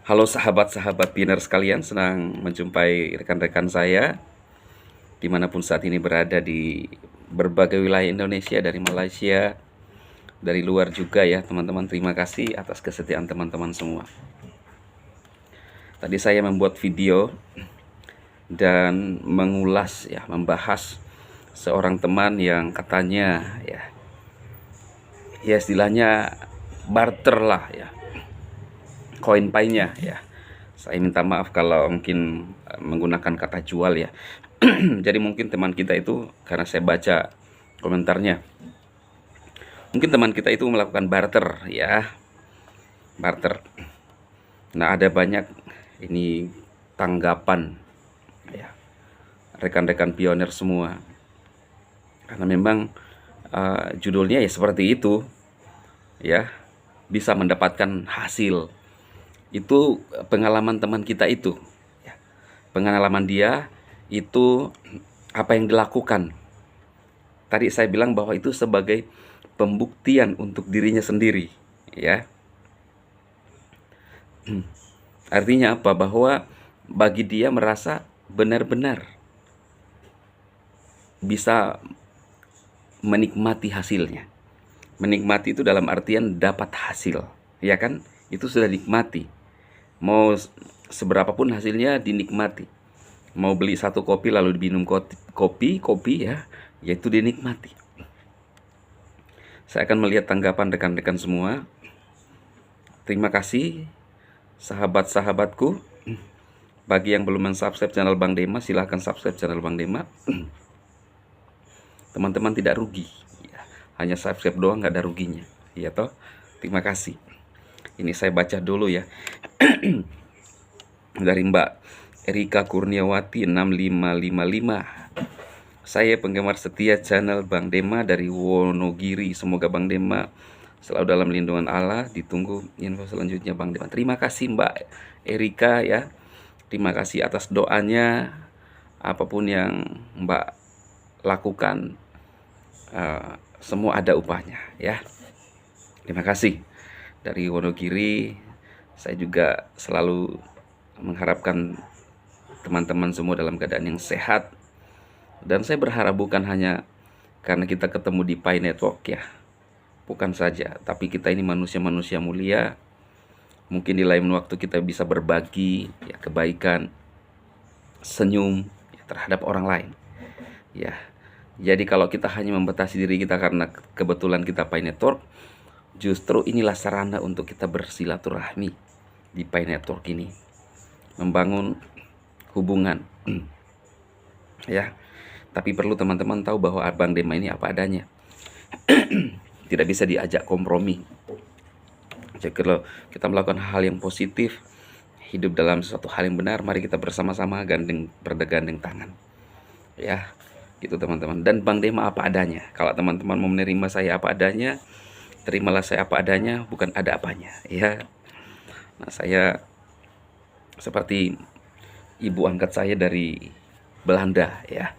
Halo sahabat-sahabat Pioneer sekalian, senang menjumpai rekan-rekan saya dimanapun saat ini berada di berbagai wilayah Indonesia, dari Malaysia, dari luar juga ya teman-teman. Terima kasih atas kesetiaan teman-teman semua. Tadi saya membuat video dan mengulas ya, membahas seorang teman yang katanya ya istilahnya barter lah ya, koin pay-nya ya. Saya minta maaf kalau mungkin menggunakan kata jual ya. Jadi mungkin teman kita itu, karena saya baca komentarnya, mungkin teman kita itu melakukan barter ya, barter. Nah, ada banyak ini tanggapan ya, rekan-rekan pionir semua, karena memang judulnya ya seperti itu ya, bisa mendapatkan hasil. Itu pengalaman teman kita itu ya. Pengalaman dia itu, apa yang dilakukan. Tadi saya bilang bahwa itu sebagai pembuktian untuk dirinya sendiri ya. Artinya apa? Bahwa bagi dia merasa benar-benar bisa menikmati hasilnya. Menikmati itu dalam artian dapat hasil, ya kan? Itu sudah nikmati. Mau seberapapun hasilnya dinikmati. Mau beli satu kopi lalu diminum kopi ya, yaitu dinikmati. Saya akan melihat tanggapan rekan-rekan semua. Terima kasih sahabat-sahabatku. Bagi yang belum mensubscribe channel Bang Dema, silahkan subscribe channel Bang Dema. Teman-teman tidak rugi ya. Hanya subscribe doang, nggak ada ruginya ya toh. Terima kasih. Ini saya baca dulu ya. Dari Mbak Erika Kurniawati 6555. Saya penggemar setia channel Bang Dema dari Wonogiri. Semoga Bang Dema selalu dalam lindungan Allah. Ditunggu info selanjutnya Bang Dema. Terima kasih Mbak Erika ya. Terima kasih atas doanya. Apapun yang Mbak lakukan, semua ada upahnya ya. Terima kasih. Dari Wonogiri, saya juga selalu mengharapkan teman-teman semua dalam keadaan yang sehat. Dan saya berharap bukan hanya karena kita ketemu di Pi Network ya, bukan saja, tapi kita ini manusia-manusia mulia. Mungkin di lain waktu kita bisa berbagi ya, kebaikan, senyum ya, terhadap orang lain ya. Jadi kalau kita hanya membatasi diri kita karena kebetulan kita Pi Network, justru inilah sarana untuk kita bersilaturahmi di Pi Network ini, membangun hubungan ya. Tapi perlu teman-teman tahu bahwa Bang Dema ini apa adanya. Tidak bisa diajak kompromi. Jadi kalau kita melakukan hal yang positif, hidup dalam sesuatu hal yang benar, mari kita bersama-sama bergandeng tangan ya, gitu teman-teman. Dan Bang Dema apa adanya. Kalau teman-teman mau menerima saya apa adanya, terimalah saya apa adanya, bukan ada apanya ya. Nah, saya seperti ibu angkat saya dari Belanda ya.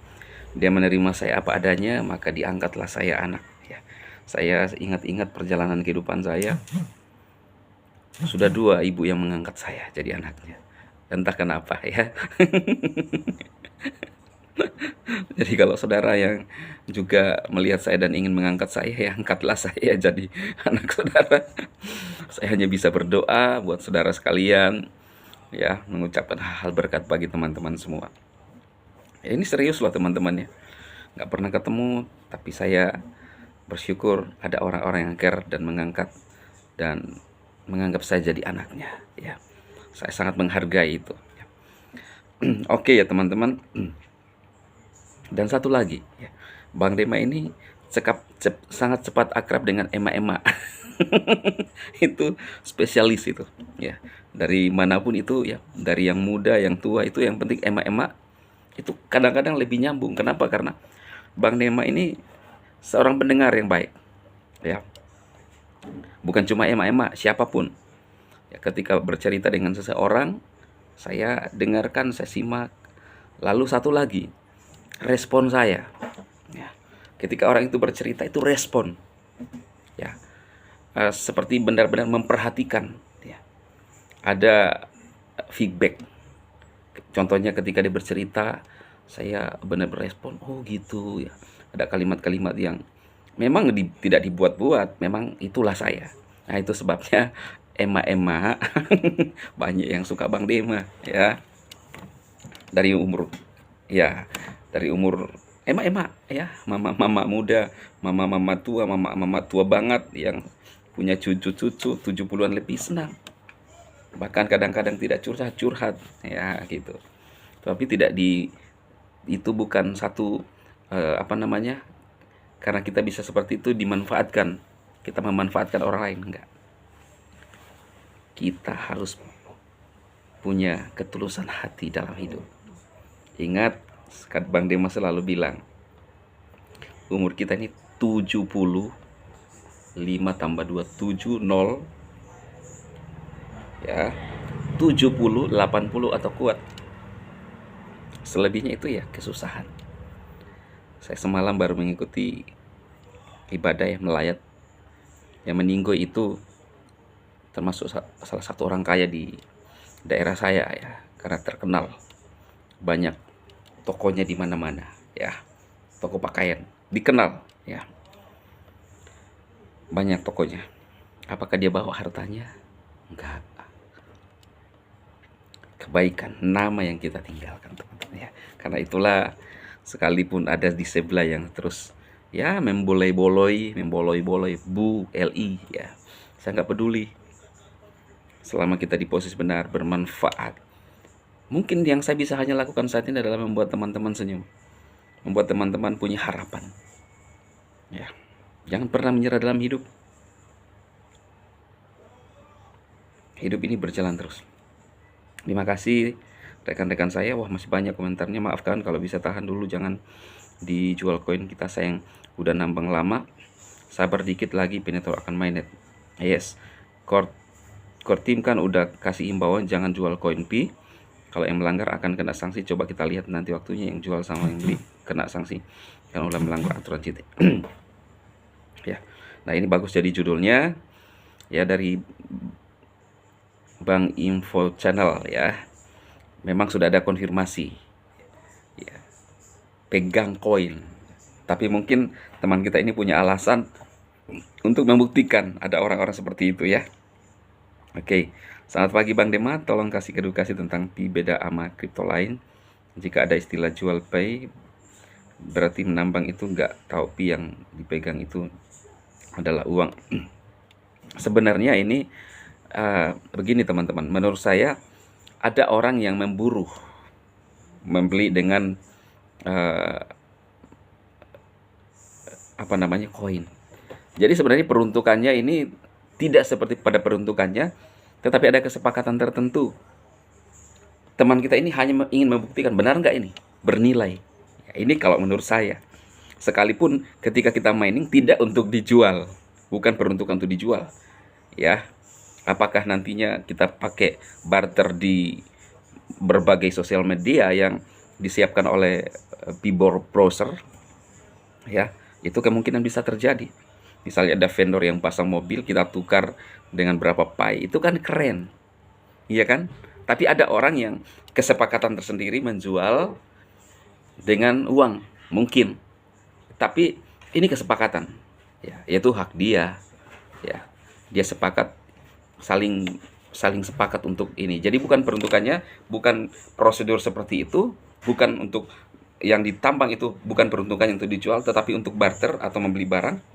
Dia menerima saya apa adanya, maka diangkatlah saya anak ya. Saya ingat-ingat perjalanan kehidupan saya, sudah 2 ibu yang mengangkat saya jadi anaknya. Entah kenapa ya. Jadi kalau saudara yang juga melihat saya dan ingin mengangkat saya, ya angkatlah saya jadi anak saudara. Saya hanya bisa berdoa buat saudara sekalian ya, mengucapkan hal berkat bagi teman-teman semua. Ya, ini serius loh teman-teman ya. Nggak pernah ketemu, tapi saya bersyukur ada orang-orang yang care dan menganggap saya jadi anaknya ya. Saya sangat menghargai itu ya. Oke ya teman-teman. Dan satu lagi ya, Bang Dema ini sangat cepat akrab dengan emak-emak. Itu spesialis itu ya. Dari manapun itu ya, dari yang muda, yang tua, itu yang penting emak-emak itu kadang-kadang lebih nyambung. Kenapa? Karena Bang Dema ini seorang pendengar yang baik ya. Bukan cuma emak-emak, siapapun ya, ketika bercerita dengan seseorang, saya dengarkan, saya simak. Lalu satu lagi, respon saya ya. Ketika orang itu bercerita, itu respon ya, seperti benar-benar memperhatikan ya. Ada feedback. Contohnya ketika dia bercerita, saya benar-benar respon, oh gitu ya. Ada kalimat-kalimat yang memang tidak dibuat-buat, memang itulah saya. Nah itu sebabnya emak-emak banyak yang suka Bang Dema ya. Dari umur ya, dari umur emak-emak ya, mama-mama muda, mama-mama tua, mama-mama tua banget yang punya cucu-cucu 70-an lebih senang. Bahkan kadang-kadang tidak curhat-curhat ya gitu. Tapi tidak itu bukan satu apa namanya? Karena kita bisa seperti itu dimanfaatkan. Kita memanfaatkan orang lain, enggak. Kita harus punya ketulusan hati dalam hidup. Ingat, Bang Dema selalu bilang, umur kita ini 70, 5 tambah 2, 70 ya, 70, 80 atau kuat. Selebihnya itu ya kesusahan. Saya semalam baru mengikuti ibadah yang melayat. Yang meninggoy itu termasuk salah satu orang kaya di daerah saya ya, karena terkenal. Banyak tokonya di mana-mana ya. Toko pakaian dikenal ya. Banyak tokonya. Apakah dia bawa hartanya? Enggak. Kebaikan, nama yang kita tinggalkan teman-teman ya. Karena itulah sekalipun ada di sebelah yang terus ya memboloi-boloi bu li ya, saya nggak peduli selama kita di posisi benar bermanfaat. Mungkin yang saya bisa hanya lakukan saat ini adalah membuat teman-teman senyum, membuat teman-teman punya harapan ya. Jangan pernah menyerah dalam hidup. Hidup ini berjalan terus. Terima kasih rekan-rekan saya. Wah, masih banyak komentarnya. Maafkan kalau bisa tahan dulu, jangan dijual koin kita, sayang udah nambang lama. Sabar dikit lagi, Venetor akan mainnet. Yes, core team kan udah kasih imbauan jangan jual koin Pi. Kalau yang melanggar akan kena sanksi. Coba kita lihat nanti waktunya, yang jual sama yang beli kena sanksi karena udah melanggar aturan CT. Ya. Nah, ini bagus jadi judulnya ya, dari Bank Info Channel ya. Memang sudah ada konfirmasi ya, pegang koin. Tapi mungkin teman kita ini punya alasan untuk membuktikan ada orang-orang seperti itu ya. Oke, selamat pagi Bang Dema, tolong kasih edukasi tentang Pi beda sama kripto lain. Jika ada istilah jual pay, berarti menambang itu nggak tahu Pi yang dipegang itu adalah uang. Sebenarnya ini begini teman-teman, menurut saya ada orang yang memburu membeli dengan koin. Jadi sebenarnya peruntukannya ini tidak seperti pada peruntukannya, tetapi ada kesepakatan tertentu. Teman kita ini hanya ingin membuktikan benar nggak ini bernilai. Ya, ini kalau menurut saya. Sekalipun ketika kita mining tidak untuk dijual, bukan peruntukan untuk dijual. Ya, apakah nantinya kita pakai barter di berbagai sosial media yang disiapkan oleh Pibor browser ya, itu kemungkinan bisa terjadi. Misalnya ada vendor yang pasang mobil, kita tukar dengan berapa pi, itu kan keren, iya kan? Tapi ada orang yang kesepakatan tersendiri menjual dengan uang mungkin, tapi ini kesepakatan ya, yaitu hak dia ya, dia sepakat, saling sepakat untuk ini. Jadi bukan peruntukannya, bukan prosedur seperti itu, bukan untuk yang ditambang itu, bukan peruntukan untuk dijual, tetapi untuk barter atau membeli barang.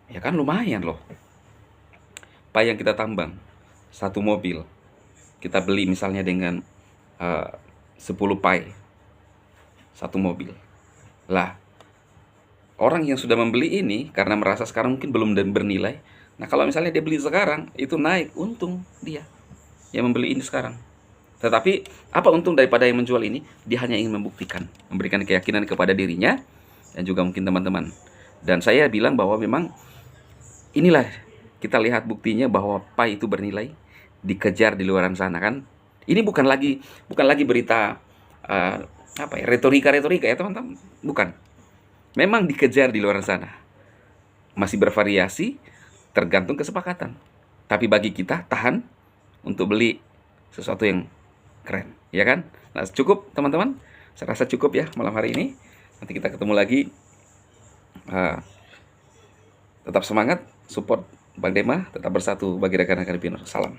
Ya kan lumayan loh. Pai yang kita tambang, satu mobil, kita beli misalnya dengan 10 pai, satu mobil. Lah, orang yang sudah membeli ini karena merasa sekarang mungkin belum bernilai. Nah, kalau misalnya dia beli sekarang, itu naik, untung dia yang membeli ini sekarang. Tetapi apa untung daripada yang menjual ini? Dia hanya ingin membuktikan, memberikan keyakinan kepada dirinya dan juga mungkin teman-teman. Dan saya bilang bahwa memang inilah kita lihat buktinya bahwa pai itu bernilai, dikejar di luar sana kan. Ini bukan lagi berita retorika ya teman-teman. Bukan. Memang dikejar di luar sana. Masih bervariasi, tergantung kesepakatan. Tapi bagi kita tahan untuk beli sesuatu yang keren, ya kan? Nah, cukup teman-teman. Saya rasa cukup ya malam hari ini. Nanti kita ketemu lagi. Tetap semangat, support Bang Dema, tetap bersatu bagi rekan-rekan Pinur. Salam.